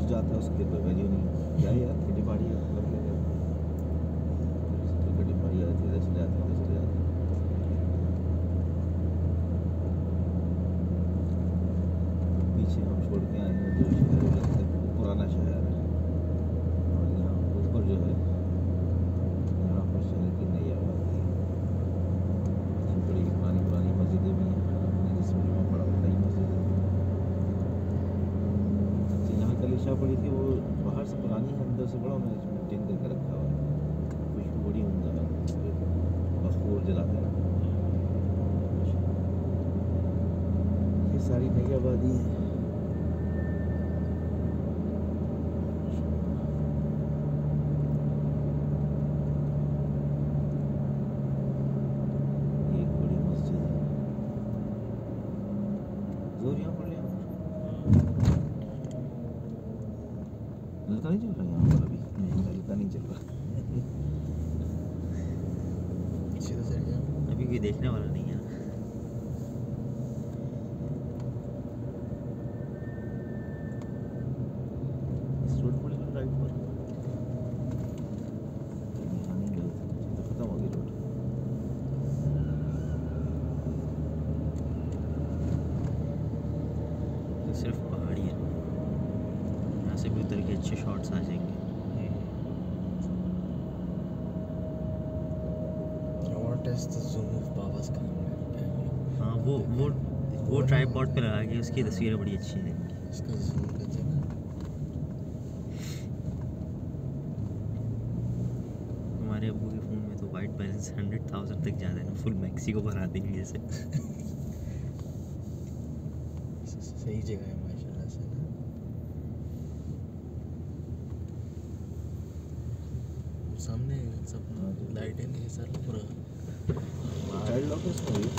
घुस जाता है उसके कोई वैल्यू नहीं है। क्या यार गड्डी भाड़ी है मतलब क्या है, गड्डी भाड़ी आती है इधर चले जाते हैं उधर चले जाते हैं। पीछे हम छोड़ के आए हैं जो शहर है पुराना शहर है, और यहाँ ऊपर जो है यहाँ पर शहर की नई आबादी है। बड़ी पुरानी पुरानी मस्जिदें भी हैं, मैंने जिस फिल्म में पढ़ा नई मस्जिद है। जहाँ कलीशा पड़ी थी वो बाहर से पुरानी है, अंदर से बड़ा उन्होंने मेंटेन करके रखा हुआ है। खुशबू बड़ी उम्दा है, बखूर जलाते हैं ना। ये सारी नई आबादी है। ये एक बड़ी मस्जिद है। जोर यहाँ पड़ लिया नलका नहीं चल रहा यहाँ पर अभी, नहीं नलका नहीं चल रहा। सीधा सर गया, अभी कोई देखने वाला नहीं है। इस रोड पर लेकिन राइट पर यहाँ नहीं गलत है, तो खत्म हो गई रोड। ये सिर्फ पहाड़ी है, यहाँ से भी उतर के अच्छे शॉट्स आ जाएंगे। I want to test the zoom of Baba's camera. हाँ वो ट्राइपॉड पे लगा के उसकी तस्वीरें बड़ी अच्छी हैं। इसका zoom करते हैं ना। हमारे अब्बू के फ़ोन में तो वाइट बैलेंस 100,000 तक जा रहा है ना, फुल मैक्सी को भरा देंगे जैसे। सही जगह है माशाल्लाह से ना। सामने सब लाइटें नहीं सर पूरा चाइल्ड लॉक है इसमें भी।